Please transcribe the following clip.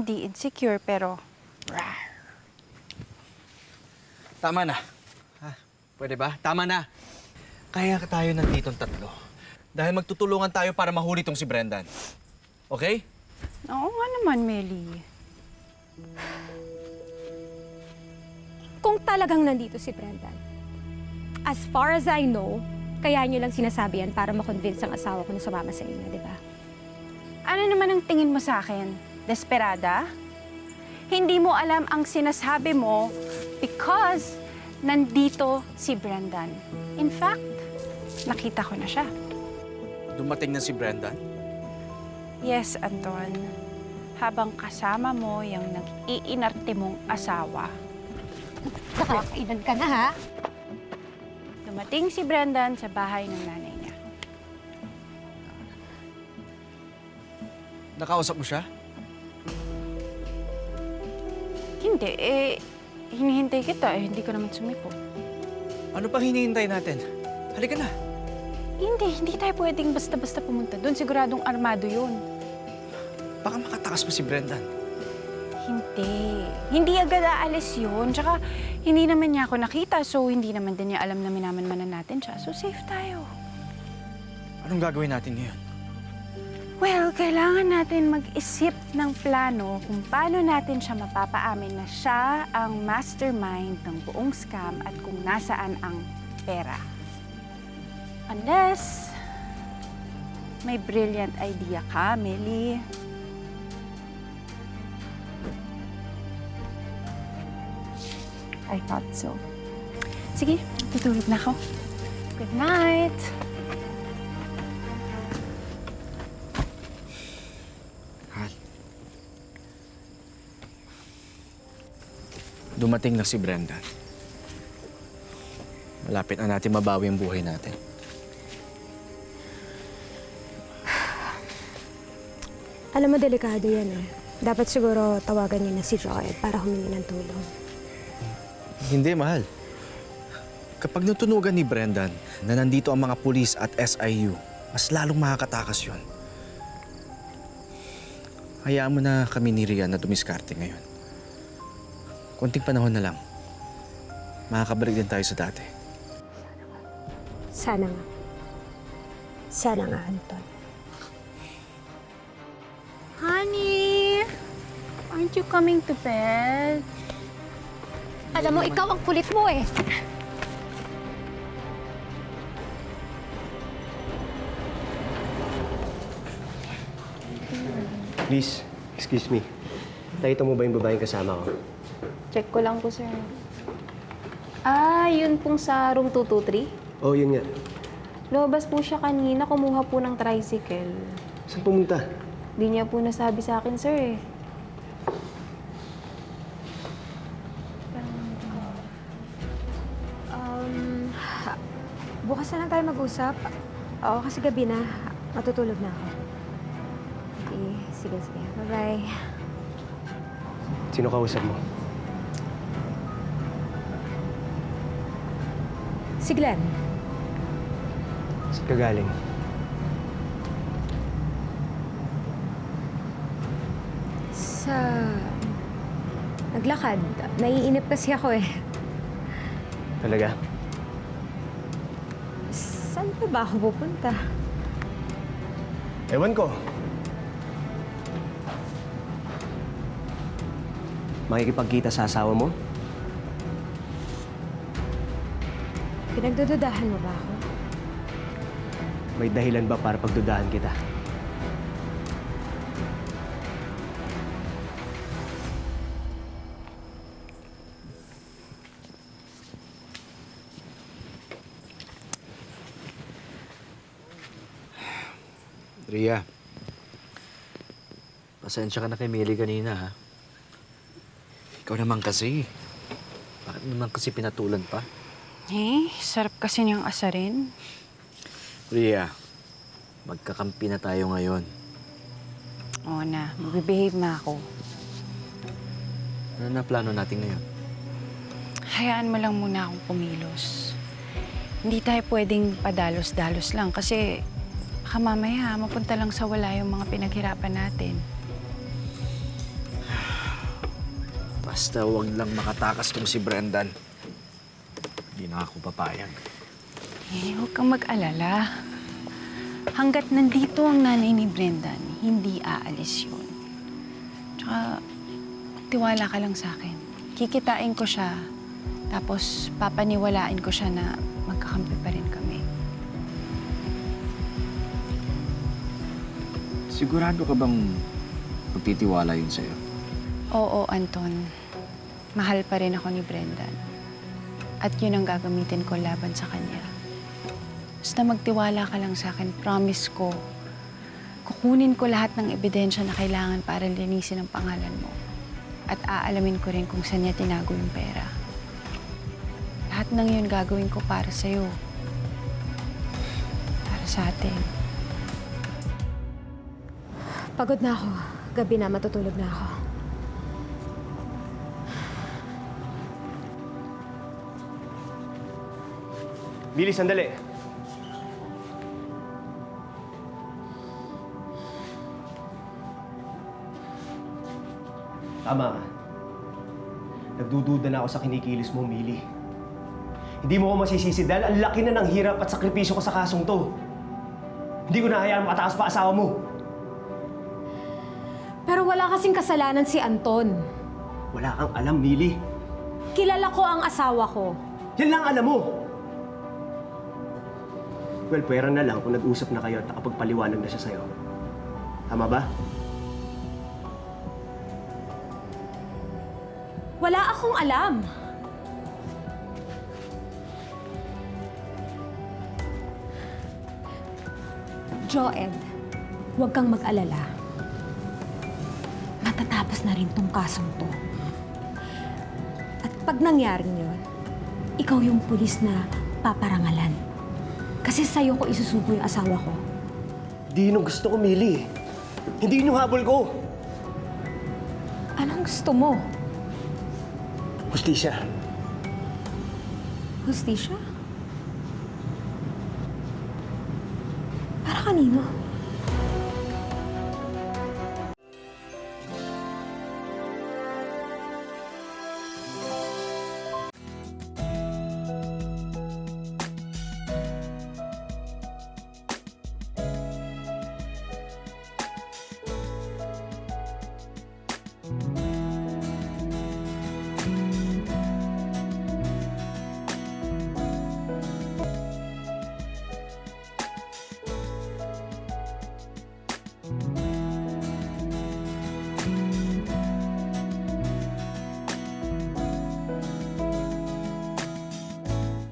hindi insecure, pero... rawr. Tama na. Ha? Pwede ba? Tama na. Kaya tayo nanditong tatlo. Dahil magtutulungan tayo para mahuli tong si Brendan. Okay? Oo nga naman, Meli. Kung talagang nandito si Brendan, as far as I know, kaya niyo lang sinasabi yan para makonvince ang asawa ko na sumama sa inyo, di ba? Ano naman ang tingin mo sa akin? Desperada? Hindi mo alam ang sinasabi mo because nandito si Brendan. In fact, nakita ko na siya. Dumating na si Brendan. Yes, Anton. Habang kasama mo yung nag-iinarte mong asawa. Nakakainan ka na, ha? Dumating si Brendan sa bahay ng nanay niya. Nakausap mo siya? Hindi, hinihintay kita hindi ka naman sumipot. Ano pang hinihintay natin? Halika na. Hindi tayo pwedeng basta-basta pumunta doon. Siguradong armado yun. Baka makatakas pa si Brendan. Hindi agad aalis yun. Tsaka, hindi naman niya ako nakita, so hindi naman din niya alam na minamanmanan natin siya. So, safe tayo. Anong gagawin natin ngayon? Well, kailangan natin mag-isip ng plano kung paano natin siya mapapaamin na siya ang mastermind ng buong scam at kung nasaan ang pera. Unless, may brilliant idea ka, Meli. I thought so. Sige, tutulog na ako. Good night! Hal. Dumating na si Brendan. Malapit na natin mabawi ang buhay natin. Alam mo, delikado yan, eh. Dapat siguro tawagan niyo na si Joel para humingi ng tulong. Hindi, mahal. Kapag natunugan ni Brendan na nandito ang mga pulis at SIU, mas lalong makakatakas yun. Hayaan mo na kami ni Rian na dumiskarte ngayon. Kunting panahon na lang. Makakabalik din tayo sa dati. Sana nga. Sana nga, Anton. Honey, aren't you coming to bed? Alam mo, ikaw ang kulit mo, eh. Please, excuse me. Nakita mo ba yung babaeng kasama ko? Check ko lang po, sir. Ah, yun pong sa room 223? Oh, yun nga. Lumabas po siya kanina, kumuha po ng tricycle. Saan pumunta? Di niya po nasabi sa akin, sir, eh. Bukas na lang tayo mag-usap. Oo, kasi gabi na. Matutulog na ako. Okay, sige. Bye-bye. Sino kausap mo? Si Glenn. Saan ka galing? Sa... Naglakad. Naiinip kasi ako, eh. Talaga? Saan pa ba ako pupunta? Ewan ko. Makikipagkita sa asawa mo? Pinagdududahan mo ba ako? May dahilan ba para pagdudahan kita? Ria, pasensya ka na kay Meli kanina, ha? Ikaw naman kasi. Bakit naman kasi pinatulan pa? Sarap kasi niyang asarin. Ria, magkakampi na tayo ngayon. Oo na, mag-behave na ako. Ano na plano natin ngayon? Hayaan mo lang muna akong kumilos. Hindi tayo pwedeng padalos-dalos lang kasi baka mamaya mapunta lang sa wala yung mga pinaghirapan natin. Basta wag lang makatakas tong si Brendan. Hindi na ako papayag. Eh, huwag kang mag-alala. Hanggat nandito ang nanay ni Brendan, hindi aalis yun. Tsaka, tiwala ka lang sa akin. Kikitain ko siya, tapos papaniwalain ko siya na magkakampi pa rin kami. Sigurado ka bang magtitiwala yun sa'yo? Oo, Anton. Mahal pa rin ako ni Brendan. At yun ang gagamitin ko laban sa kanya. Basta magtiwala ka lang sa akin, promise ko. Kukunin ko lahat ng ebidensya na kailangan para linisin ang pangalan mo. At aalamin ko rin kung saan niya tinago yung pera. Lahat ng yun gagawin ko para sa'yo. Para sa atin. Pagod na ako. Gabi na, matutulog na ako. Billy, sandali. Tama ka. Nagdududa na ako sa kinikilos mo, Millie. Hindi mo ko masisisi dahil ang laki na ng hirap at sakripisyo ko sa kasong to. Hindi ko na hayaan makatakas pa asawa mo. Pero wala kasing kasalanan si Anton. Wala kang alam, Millie. Kilala ko ang asawa ko. Yan lang alam mo. Well, pwera na lang kung nag-usap na kayo at nakapagpaliwanag na siya sa'yo. Tama ba? Wala akong alam. Joed, huwag kang mag-alala. Matatapos na rin tong kasong to. At pag nangyari yun, ikaw yung pulis na paparangalan. Kasi sa'yo ko isusubo yung asawa ko. Hindi yun ang gusto ko, Millie. Hindi yun yung habol ko. Anong gusto mo? Hustisya. Hustisya? Para kanino?